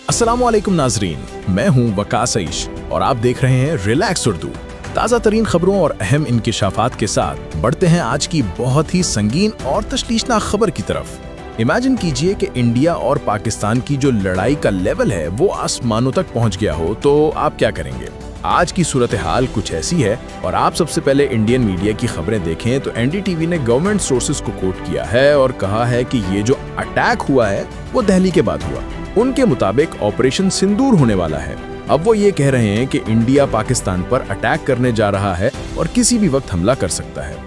अस्सलामुअलैकुम नाजरीन, मैं हूं वकास ईश और आप देख रहे हैं रिलैक्स उर्दू। ताज़ा तरीन खबरों और अहम इंकिशाफात के साथ बढ़ते हैं आज की बहुत ही संगीन और तशवीशनाक खबर की तरफ। इमेजिन कीजिए कि इंडिया और पाकिस्तान की जो लड़ाई का लेवल है वो आसमानों तक पहुंच गया हो, तो आप क्या करेंगे? आज की सूरत हाल कुछ ऐसी है और आप सबसे पहले इंडियन मीडिया की खबरें देखें तो एनडीटीवी ने गवर्नमेंट सोर्सेज को कोट किया है और कहा है कि ये जो अटैक हुआ है वो दिल्ली के बाद हुआ। उनके मुताबिक ऑपरेशन सिंदूर होने वाला है। अब वो ये कह रहे हैं कि इंडिया पाकिस्तान पर अटैक करने जा रहा है और किसी भी वक्त हमला कर सकता है।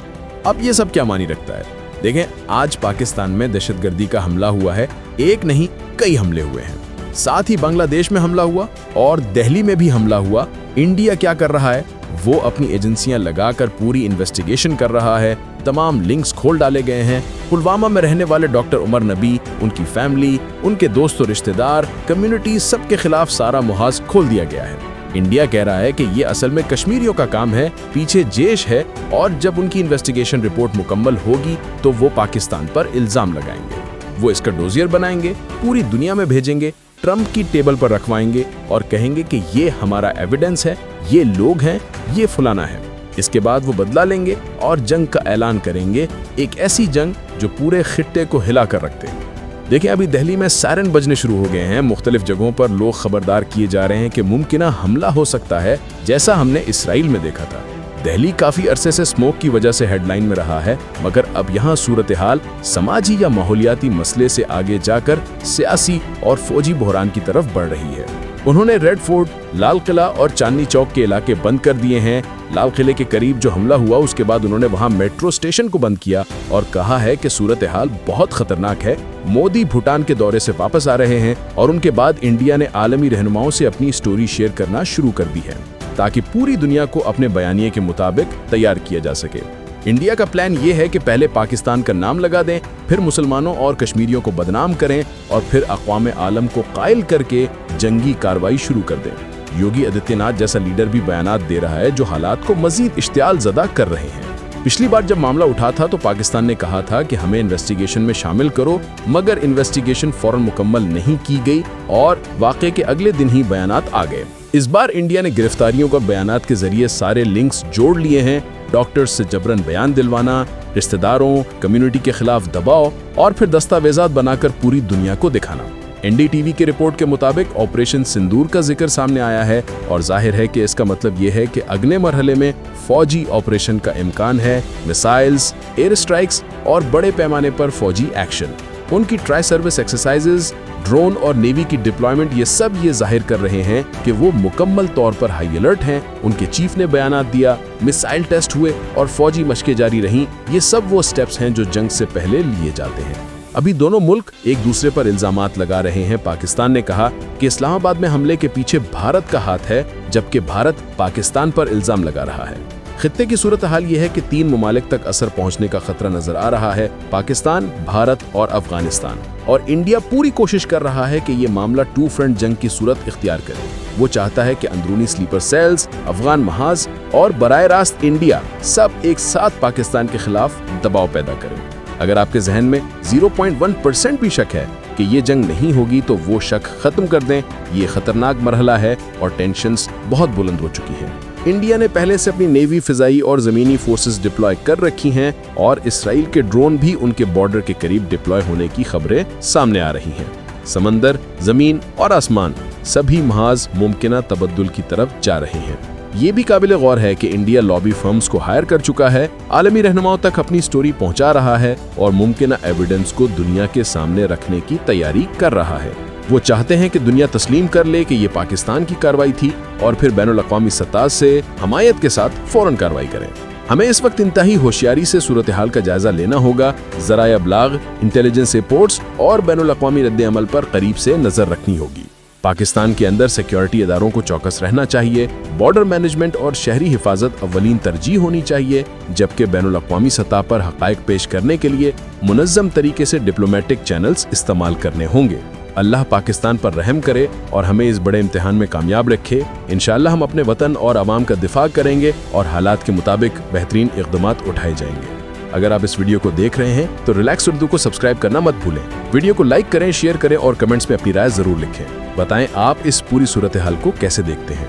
अब ये सब क्या मानी रखता है? देखें, आज पाकिस्तान में दहशतगर्दी का हमला हुआ है, एक नहीं कई हमले हुए हैं। साथ ही बांग्लादेश में हमला हुआ और दिल्ली में भी हमला हुआ। इंडिया क्या कर रहा है? वो अपनी एजेंसियां लगाकर पूरी इन्वेस्टिगेशन कर रहा है। तमाम लिंक्स खोल डाले गए हैं। पुलवामा में रहने वाले डॉक्टर उमर नबी, उनकी फैमिली, उनके दोस्त और रिश्तेदार, कम्युनिटी, सबके खिलाफ सारा मुहाज खोल दिया गया है। इंडिया कह रहा है कि ये असल में कश्मीरियों का काम है, पीछे जेश है और जब उनकी इन्वेस्टिगेशन रिपोर्ट मुकम्मल होगी तो वो पाकिस्तान पर इल्जाम लगाएंगे। वो इसका डोजियर बनाएंगे, पूरी दुनिया में भेजेंगे, ट्रंप की टेबल पर रखवाएंगे और कहेंगे कि ये हमारा एविडेंस है, ये लोग हैं, ये फलाना है। इसके बाद वो बदला लेंगे और जंग का ऐलान करेंगे, एक ऐसी जंग जो पूरे खित्ते को हिला कर रखते हैं। देखें, अभी दिल्ली में सायरन बजने शुरू हो गए हैं। मुख्तलिफ जगहों पर लोग खबरदार किए जा रहे हैं कि मुमकिन हमला हो सकता है, जैसा हमने इसराइल में देखा था। दिल्ली काफी अरसे से स्मोक की वजह से हेडलाइन में रहा है, मगर अब यहाँ सूरत हाल समाजी या माहौलियाती मसले से आगे जाकर सियासी और फौजी बहरान की तरफ बढ़ रही है। उन्होंने रेड फोर्ट, लाल किला और चांदनी चौक के इलाके बंद कर दिए हैं। लाल किले के करीब जो हमला हुआ उसके बाद उन्होंने वहां मेट्रो स्टेशन को बंद किया और कहा है कि सूरत हाल बहुत खतरनाक है। मोदी भूटान के दौरे से वापस आ रहे हैं और उनके बाद इंडिया ने आलमी रहनुमाओं से अपनी स्टोरी शेयर करना शुरू कर दी है ताकि पूरी दुनिया को अपने बयानिए के मुताबिक तैयार किया जा सके। इंडिया का प्लान ये है कि पहले पाकिस्तान का नाम लगा दें, फिर मुसलमानों और कश्मीरियों को बदनाम करें और फिर अक़वाम आलम को कायल करके जंगी कार्रवाई शुरू कर दें। योगी आदित्यनाथ जैसा लीडर भी बयानात दे रहा है जो हालात को मजीद इश्तियाल ज़दा कर रहे हैं। पिछली बार जब मामला उठा था तो पाकिस्तान ने कहा था कि हमें इन्वेस्टिगेशन में शामिल करो, मगर इन्वेस्टिगेशन फौरन मुकम्मल नहीं की गई और वाक़े के अगले दिन ही बयानात आ गए। इस बार इंडिया ने गिरफ्तारियों का बयानात के जरिए सारे लिंक्स जोड़ लिए हैं। डॉक्टर्स से जबरन बयान दिलवाना, रिश्तेदारों, कम्युनिटी के खिलाफ दबाव और फिर दस्तावेजात बनाकर पूरी दुनिया को दिखाना। एनडीटीवी की रिपोर्ट के मुताबिक ऑपरेशन सिंदूर का जिक्र सामने आया है और जाहिर है कि इसका मतलब ये है कि अगले मरहले में फौजी ऑपरेशन का इम्कान है। मिसाइल्स, एयर स्ट्राइक्स और बड़े पैमाने पर फौजी एक्शन, उनकी ट्राई सर्विस एक्सरसाइजेज, ड्रोन और नेवी की डिप्लॉयमेंट, ये सब ये जाहिर कर रहे हैं कि वो मुकम्मल तौर पर हाई अलर्ट हैं। उनके चीफ ने बयानात दिया, मिसाइल टेस्ट हुए और फौजी मशकें जारी रहीं। ये सब वो स्टेप्स हैं जो जंग से पहले लिए जाते हैं। अभी दोनों मुल्क एक दूसरे पर इल्जामात लगा रहे हैं। पाकिस्तान ने कहा कि इस्लामाबाद में हमले के पीछे भारत का हाथ है, जबकि भारत पाकिस्तान पर इल्जाम लगा रहा है। खित्ते की सूरत हाल ये है कि 3 ममालिक तक असर पहुंचने का खतरा नजर आ रहा है, पाकिस्तान, भारत और अफगानिस्तान। और इंडिया पूरी कोशिश कर रहा है कि ये मामला 2 फ्रंट जंग की सूरत इख्तियार करे। वो चाहता है कि अंदरूनी स्लीपर सेल्स, अफगान महाज और बराह रास्त इंडिया सब एक साथ पाकिस्तान के खिलाफ दबाव पैदा करें। अगर आपके जहन में 0.1% भी शक है कि ये जंग नहीं होगी तो वो शक खत्म कर दें। ये खतरनाक मरहला है और टेंशन्स बहुत बुलंद हो चुकी है। इंडिया ने पहले से अपनी नेवी, फिजाई और जमीनी फोर्सेस डिप्लॉय कर रखी हैं और इसराइल के ड्रोन भी उनके बॉर्डर के करीब डिप्लॉय होने की खबरें सामने आ रही हैं। समंदर, जमीन और आसमान सभी महाज मुमकिना तबद्दुल की तरफ जा रहे हैं। ये भी काबिल गौर है कि इंडिया लॉबी फर्म्स को हायर कर चुका है, आलमी रहनुमाओं तक अपनी स्टोरी पहुंचा रहा है और मुमकिना एविडेंस को दुनिया के सामने रखने की तैयारी कर रहा है। वो चाहते हैं कि दुनिया तस्लीम कर ले कि ये पाकिस्तान की कार्रवाई थी और फिर बैनुल-अक़वामी सतह से हमायत के साथ फौरन कार्रवाई करें। हमें इस वक्त इंतहाई होशियारी से सूरत हाल का जायजा लेना होगा। ज़राए अबलाग, इंटेलिजेंस रिपोर्ट्स और बैनुल-अक़वामी रद्द-ए-अमल पर करीब से नजर रखनी होगी। पाकिस्तान के अंदर सिक्योरिटी इदारों को चौकस रहना चाहिए। बॉर्डर मैनेजमेंट और शहरी हिफाजत अव्वलीन तरजीह होनी चाहिए, जबकि बैनुल-अक़वामी सतह पर हक़ाइक़ पेश करने के लिए मुनज़्ज़म तरीके से डिप्लोमेटिक चैनल्स इस्तेमाल करने होंगे। अल्लाह पाकिस्तान पर रहम करे और हमें इस बड़े इम्तिहान में कामयाब रखे। इंशाअल्लाह हम अपने वतन और आवाम का दिफा करेंगे और हालात के मुताबिक बेहतरीन इक़दामात उठाए जाएंगे। अगर आप इस वीडियो को देख रहे हैं तो रिलैक्स उर्दू को सब्सक्राइब करना मत भूलें। वीडियो को लाइक करें, शेयर करें और कमेंट्स में अपनी राय जरूर लिखें। بتائیں آپ اس پوری صورتحال کو کیسے دیکھتے ہیں؟